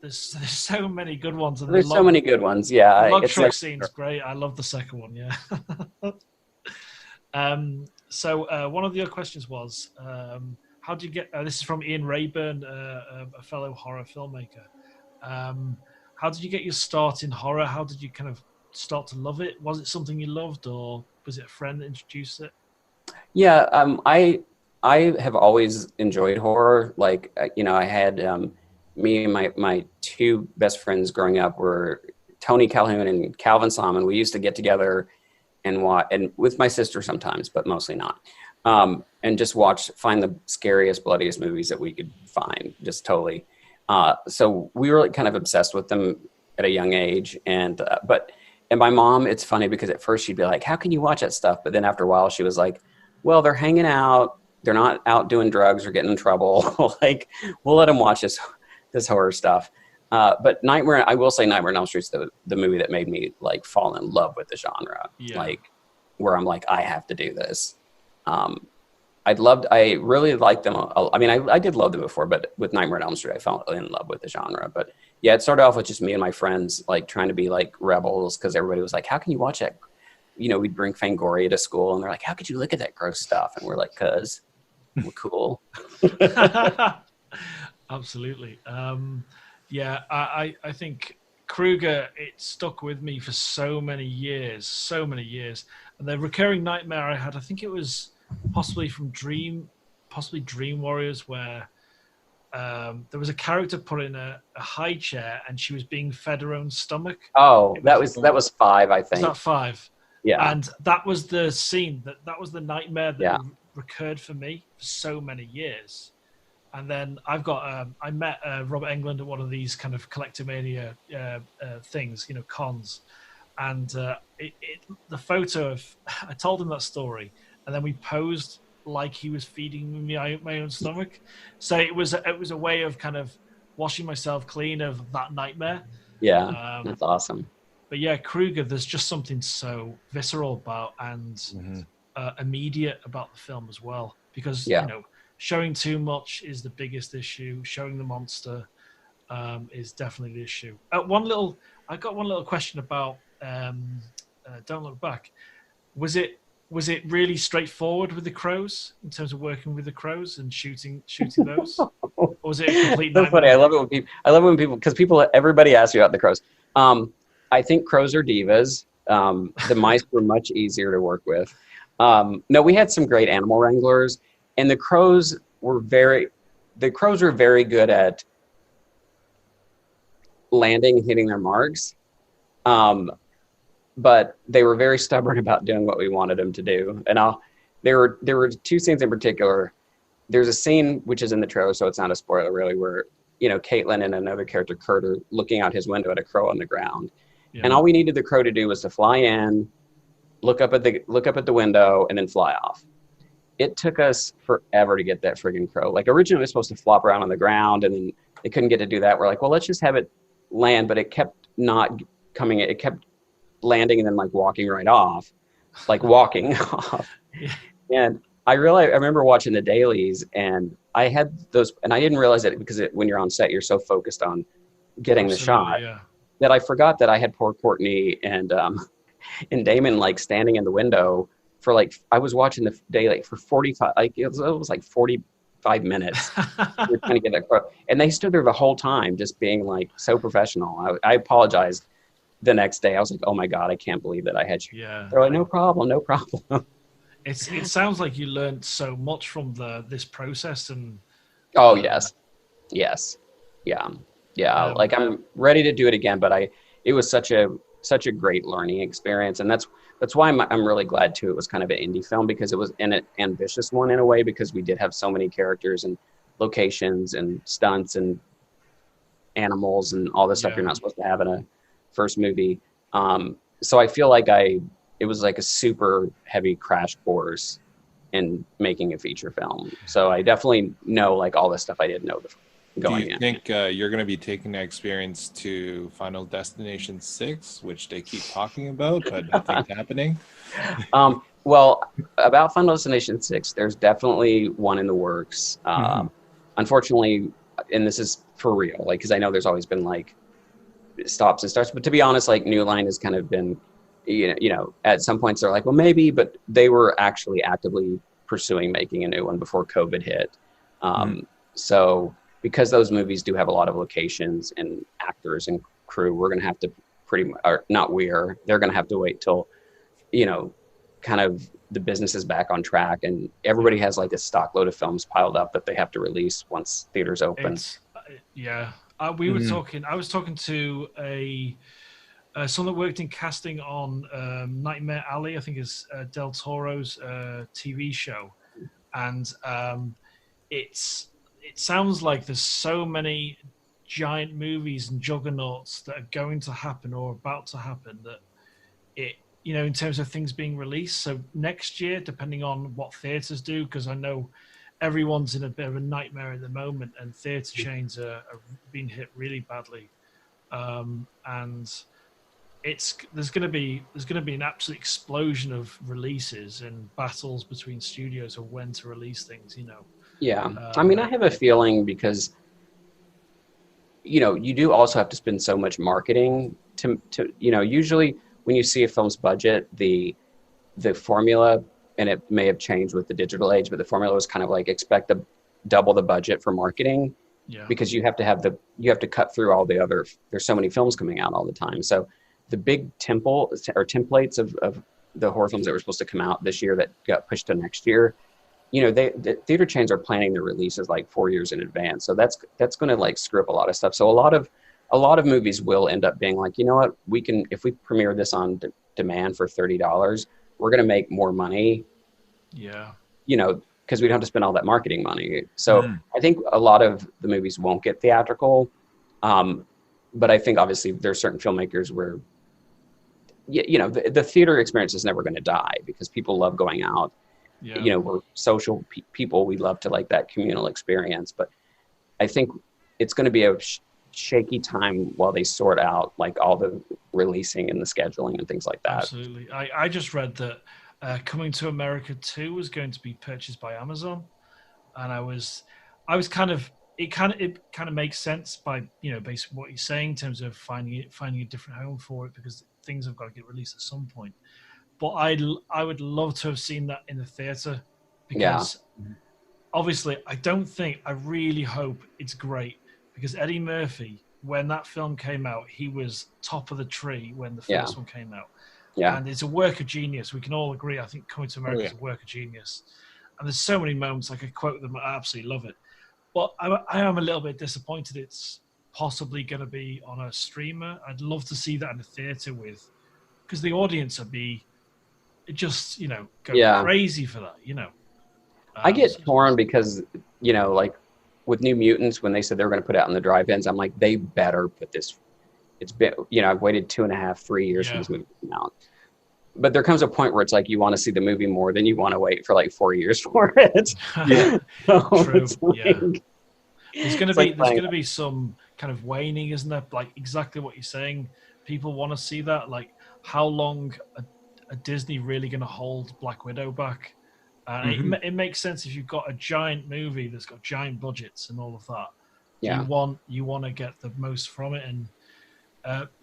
there's so many good ones, and there's so many good ones. The log truck scene's great. I love the second one. So one of the other questions was, how did you get this is from Ian Rayburn, a fellow horror filmmaker. How did you get your start in horror? How did you kind of start to love it? Was it something you loved, or was it a friend that introduced it? I have always enjoyed horror. Like, I had me and my 2 best friends growing up were Tony Calhoun and Calvin Salmon. We used to get together and watch, and with my sister sometimes, but mostly not. And just find the scariest, bloodiest movies that we could find, just totally. So we were kind of obsessed with them at a young age. And my mom, it's funny because at first she'd be like, how can you watch that stuff? But then after a while she was like, well, they're hanging out. They're not out doing drugs or getting in trouble. Like, we'll let them watch this horror stuff. But I will say Nightmare on Elm Street's the movie that made me like fall in love with the genre. Like, where I'm like, I have to do this. I really liked them. I mean, I did love them before, but with Nightmare on Elm Street, I fell in love with the genre. But yeah, it started off with just me and my friends, like, trying to be like rebels, because everybody was like, how can you watch that? We'd bring Fangoria to school, and they're like, how could you look at that gross stuff? And we're like, cause we're cool. Absolutely. I think Krueger, it stuck with me for so many years. And the recurring nightmare I had, I think it was possibly from Dream Warriors, where there was a character put in a high chair and she was being fed her own stomach. Oh, that was 5, I think. Was that 5? Yeah. And that was the scene, that was the nightmare that recurred for me for so many years. And then I've got, I met Robert Englund at one of these kind of Collectomania things, cons. And the photo of, I told him that story, and then we posed like he was feeding me my own stomach. So it was a way of kind of washing myself clean of that nightmare. Yeah, that's awesome. But yeah, Kruger, there's just something so visceral about and immediate about the film as well. Because, showing too much is the biggest issue. Showing the monster is definitely the issue. I got one little question about Don't Look Back. Was it really straightforward with the crows in terms of working with the crows and shooting those? Or was it a complete nightmare? So funny. I love it when people, because everybody asks you about the crows. I think crows are divas. The mice were much easier to work with. No, we had some great animal wranglers, and the crows were very good at landing and hitting their marks. But they were very stubborn about doing what we wanted them to do. And there were 2 scenes in particular. There's a scene which is in the trailer, so it's not a spoiler really, where Caitlin and another character, Kurt, are looking out his window at a crow on the ground. Yeah. And all we needed the crow to do was to fly in, look up at the window, and then fly off. It took us forever to get that friggin' crow. Like, originally it was supposed to flop around on the ground, and then they couldn't get to do that. We're like, well, let's just have it land, but it kept not coming. It kept landing and then like walking right off, like walking off. Yeah. And I remember watching the dailies, and I had those, and I didn't realize it because when you're on set, you're so focused on getting the shot that I forgot that I had poor Courtney and Damon like standing in the window for I was watching the daily for 45, it was like 45 minutes. We're trying to get that crow, and they stood there the whole time just being like so professional. I apologized the next day. I was like, oh my God, I can't believe that I had you. Yeah. They're like, no problem. It sounds like you learned so much from this process. And oh yes. Yeah. Like, I'm ready to do it again, but it was such a great learning experience. And that's why I'm really glad too. It was kind of an indie film, because it was an ambitious one in a way, because we did have so many characters and locations and stunts and animals and all the stuff you're not supposed to have in a first movie. So I feel like it was like a super heavy crash course in making a feature film. So I definitely know like all the stuff I didn't know going in. Do you think you're going to be taking that experience to Final Destination 6, which they keep talking about, but nothing's happening? Well, about Final Destination 6, there's definitely one in the works. Unfortunately, and this is for real, like, because I know there's always been like stops and starts, but to be honest, like, New Line has kind of been, at some points they're like, well, maybe, but they were actually actively pursuing making a new one before COVID hit. So because those movies do have a lot of locations and actors and crew, we're going to have to they're going to have to wait till, kind of the business is back on track, and everybody has like a stock load of films piled up that they have to release once theaters open. We were talking. I was talking to someone that worked in casting on Nightmare Alley, I think is Del Toro's TV show, and it sounds like there's so many giant movies and juggernauts that are going to happen or about to happen that in terms of things being released. So next year, depending on what theaters do, because I know everyone's in a bit of a nightmare at the moment, and theater chains are being hit really badly, and there's going to be an absolute explosion of releases and battles between studios of when to release things. Yeah, I mean, I have a feeling because you do also have to spend so much marketing to usually when you see a film's budget, the formula, and it may have changed with the digital age, but the formula was kind of like expect to double the budget for marketing, because you have to cut through all the other. There's so many films coming out all the time, so the big templates of the horror films that were supposed to come out this year that got pushed to next year, the theater chains are planning their releases like 4 years in advance. So that's going to like screw up a lot of stuff. So a lot of movies will end up being like, you know what, we can, if we premiere this on demand for $30, we're going to make more money. Yeah. Because we don't have to spend all that marketing money. So I think a lot of the movies won't get theatrical. But I think obviously there's certain filmmakers where, the theater experience is never going to die because people love going out. Yeah. We're social people. We love to like that communal experience. But I think it's going to be a shaky time while they sort out like all the releasing and the scheduling and things like that. Absolutely. I just read that Coming to America 2 was going to be purchased by Amazon, and I was kind of it kind of makes sense by based on what you're saying in terms of finding a different home for it, because things have got to get released at some point. But I would love to have seen that in the theater, because obviously I really hope it's great, because Eddie Murphy, when that film came out, he was top of the tree when the first one came out. Yeah. And it's a work of genius. We can all agree. I think Coming to America is a work of genius. And there's so many moments I could quote them. I absolutely love it. But I am a little bit disappointed it's possibly going to be on a streamer. I'd love to see that in the theater because the audience would be just, go crazy for that, I get torn because, like with New Mutants, when they said they were going to put it out in the drive-ins, I'm like, they better put this. It's been, I've waited 2.5, 3 years for this movie to come out. But there comes a point where it's like you want to see the movie more than you want to wait for like 4 years for it. True. There's going to be some kind of waning, isn't there? Like exactly what you're saying. People want to see that. Like, how long are Disney really going to hold Black Widow back? It makes sense if you've got a giant movie that's got giant budgets and all of that. Yeah. You want to get the most from it. And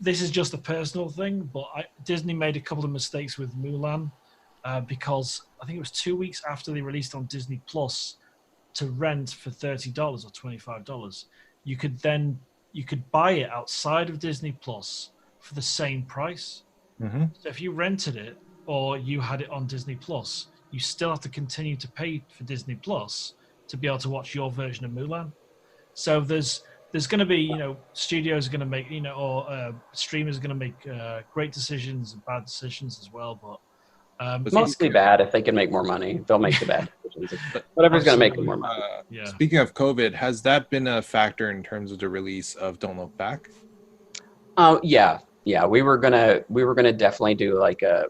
this is just a personal thing, but Disney made a couple of mistakes with Mulan because I think it was 2 weeks after they released on Disney Plus to rent for $30 or $25. You could buy it outside of Disney Plus for the same price. So if you rented it or you had it on Disney Plus, you still have to continue to pay for Disney Plus to be able to watch your version of Mulan. So there's going to be, studios are going to make, or streamers are going to make great decisions and bad decisions as well. But it's mostly bad. If they can make more money, they'll make the bad decisions. Whatever's going to make them more money. Speaking of COVID, has that been a factor in terms of the release of Don't Look Back? Yeah. We were gonna definitely do like a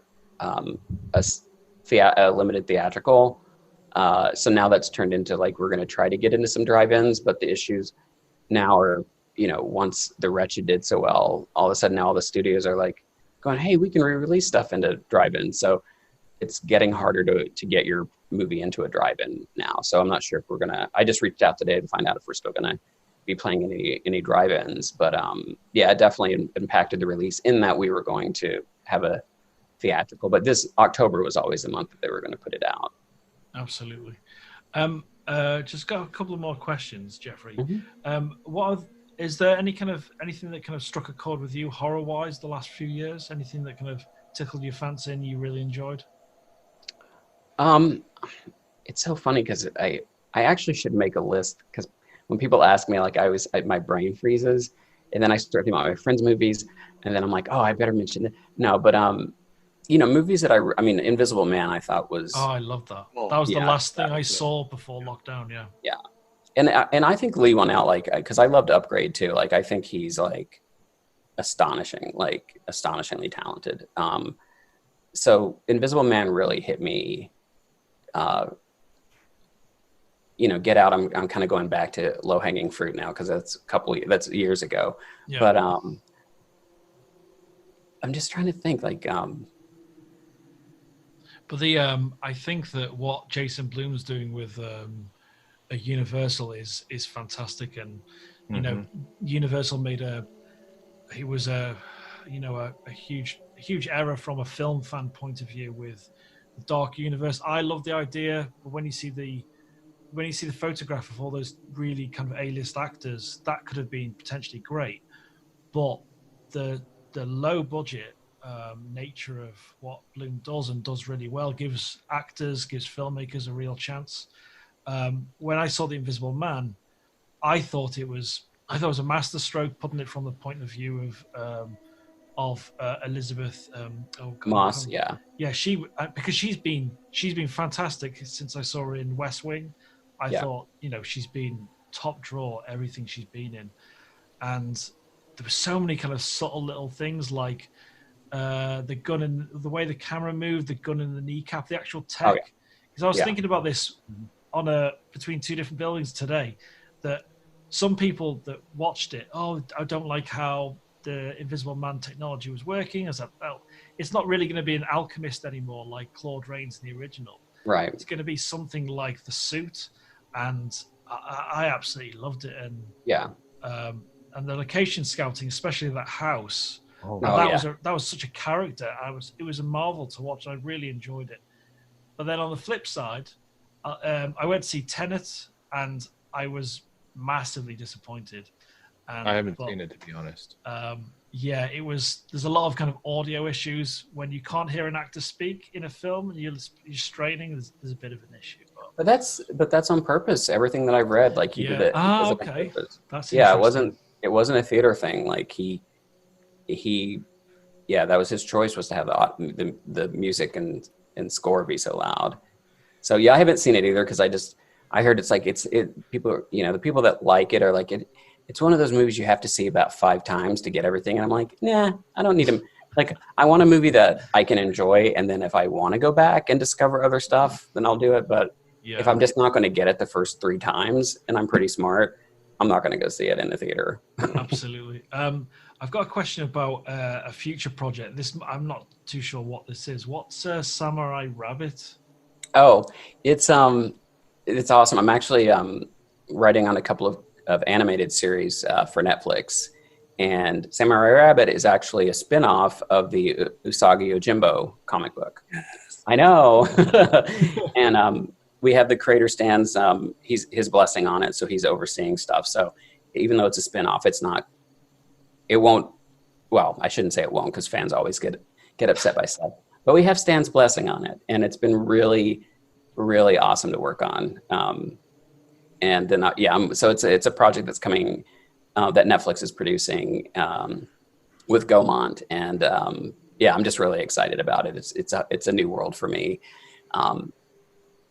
limited theatrical. So now that's turned into like we're going to try to get into some drive-ins, but the issues now are, once The Wretched did so well, all of a sudden now all the studios are like going, hey, we can re-release stuff into drive-ins. So it's getting harder to get your movie into a drive-in now. So I'm not sure if we're going to, I just reached out today to find out if we're still going to be playing any drive-ins. But it definitely impacted the release in that we were going to have a theatrical, but this October was always the month that they were going to put it out. Absolutely. Just got a couple of more questions, Jeffrey. Is there anything that kind of struck a chord with you horror-wise the last few years? Anything that kind of tickled your fancy and you really enjoyed? It's so funny because I actually should make a list, because when people ask me, like my brain freezes, and then I start thinking about my friends' movies, and then I'm like, oh, I better mention it. No, but movies that I mean, Invisible Man, I thought was. Oh, I love that. That was the last thing I saw before lockdown. Yeah. Yeah, and I think Lee went out because I loved Upgrade too. Like I think he's like astonishingly talented. So Invisible Man really hit me. Get Out. I'm kind of going back to low hanging fruit now because that's years ago. Yeah. But I'm just trying to think But I think that what Jason Blum's doing with Universal is fantastic, and Universal made a huge error from a film fan point of view with the Dark Universe. I love the idea, but when you see the photograph of all those really kind of A-list actors, that could have been potentially great, but the low budget nature of what Bloom does and does really well. Gives actors, gives filmmakers a real chance. When I saw The Invisible Man, I thought it was a masterstroke, putting it from the point of view of Elizabeth Moss. She because she's been fantastic since I saw her in West Wing. I thought, she's been top draw everything she's been in, and there were so many kind of subtle little things like the gun and the way the camera moved, the gun in the kneecap, the actual tech. Because I was thinking about this between two different buildings today, that some people that watched it, I don't like how the Invisible Man technology was working. I was like, well, it's not really going to be an alchemist anymore like Claude Rains in the original. Right. It's going to be something like The Suit, and I absolutely loved it. And and the location scouting, especially that house, that was such a character. It was a marvel to watch. I really enjoyed it. But then on the flip side, I went to see Tenet, and I was massively disappointed. I haven't seen it, to be honest. It was. There's a lot of kind of audio issues when you can't hear an actor speak in a film, and you're straining. There's a bit of an issue. But that's on purpose. Everything that I've read, like he did it. Okay. That's It wasn't a theater thing. Like he that was his choice, was to have the music and score be so loud. So I haven't seen it either, because I heard it's like people, the people that like it are like it. It's one of those movies you have to see about 5 times to get everything. And I'm like, nah, I don't need them. Like, I want a movie that I can enjoy. And then if I want to go back and discover other stuff, then I'll do it. But if I'm just not going to get it the first 3 times, and I'm pretty smart, I'm not going to go see it in the theater. Absolutely. I've got a question about a future project. I'm not too sure what this is. What's Samurai Rabbit? Oh, it's awesome. I'm actually writing on a couple of animated series for Netflix, and Samurai Rabbit is actually a spin-off of the Usagi Yojimbo comic book. Yes. I know. And we have the creator Stan's his blessing on it, so he's overseeing stuff. So even though it's a spin-off, I shouldn't say it won't, because fans always get upset by stuff, but we have Stan's blessing on it, and it's been really, really awesome to work on. And then, so it's a project that's coming that Netflix is producing with Gaumont, and I'm just really excited about it. It's a new world for me.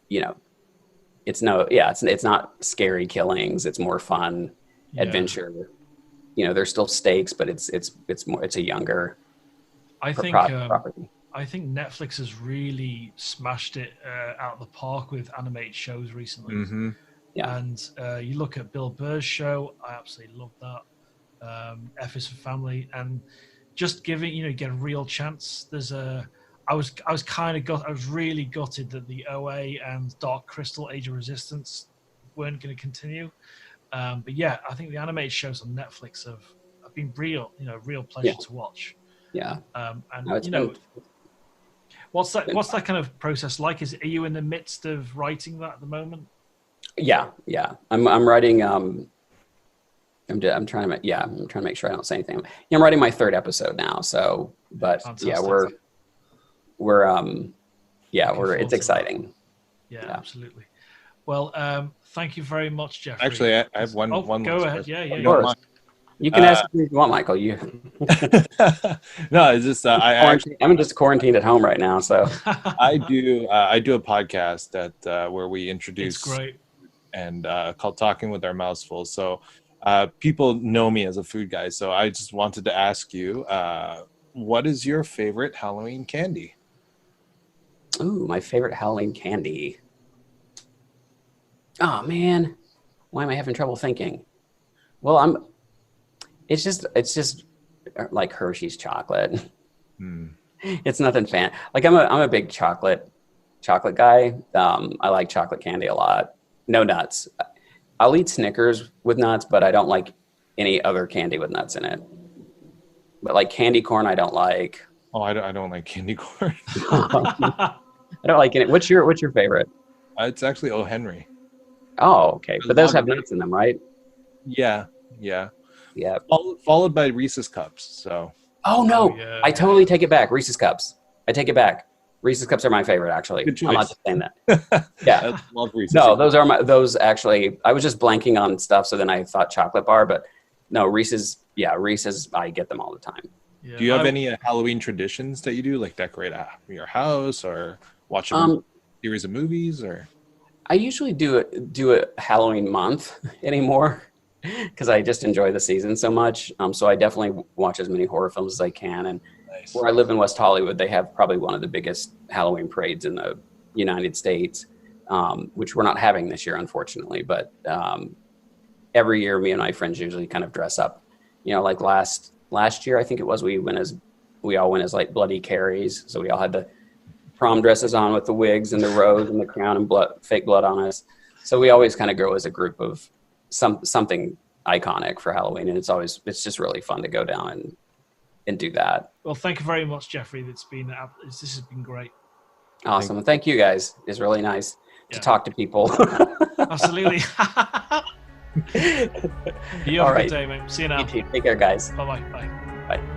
It's not scary killings. It's more fun adventure. There's still stakes, but it's a younger property. I think Netflix has really smashed it out of the park with animated shows recently. Mm-hmm. Yeah. And you look at Bill Burr's show, I absolutely love that. F is for Family, and just giving, get a real chance. I was really gutted that the OA and Dark Crystal Age of Resistance weren't going to continue. But I think the animated shows on Netflix have been real pleasure to watch. Yeah. What's that kind of process like? Are you in the midst of writing that at the moment? Yeah. I'm writing. I'm trying to make sure I don't say anything. I'm writing my 3rd episode now. So, but fantastic. It's exciting. Yeah, absolutely. Well, thank you very much, Jeffrey. Actually, I have one. Go ahead. Yeah. You can ask me if you want, Michael. You. No, it's just I'm just quarantined at home right now, so I do a podcast that where we introduce. It's great. And called Talking with Our Mouths Full. So people know me as a food guy. So I just wanted to ask you, what is your favorite Halloween candy? Ooh, my favorite Halloween candy. Oh man, why am I having trouble thinking? Well, it's just like Hershey's chocolate. It's nothing fan. Like I'm a big chocolate guy. I like chocolate candy a lot. No nuts. I'll eat Snickers with nuts, but I don't like any other candy with nuts in it. But like candy corn, I don't like. Oh, I don't like candy corn. I don't like it. What's your favorite? It's actually O. Henry. Oh, okay. But those have nuts in them, right? Yeah. Yeah. Followed by Reese's Cups. So. Oh no, yeah. I totally take it back. Reese's Cups. I take it back. Reese's Cups are my favorite, actually. Good choice. I'm not just saying that. Yeah. I love Reese's. No, those actually, I was just blanking on stuff, so then I thought chocolate bar, but no, Reese's, Reese's, I get them all the time. Yeah. Do you have any Halloween traditions that you do, like decorate your house or watch a series of movies? Or I usually do a Halloween month anymore because I just enjoy the season so much. So I definitely watch as many horror films as I can. And nice. Where I live in West Hollywood, they have probably one of the biggest Halloween parades in the United States, which we're not having this year, unfortunately. But every year, me and my friends usually kind of dress up. Like last year, I think it was, we all went as like Bloody Carries. So we all had the prom dresses on with the wigs and the rose and the crown and fake blood on us. So we always kind of go as a group of something iconic for Halloween. And it's just really fun to go down and do that. Well, thank you very much, Jeffrey. This has been great. Awesome. Thank you guys. It's really nice to talk to people. Absolutely. You have a good day, mate. See you now. You too. Take care, guys. Bye-bye. Bye. Bye.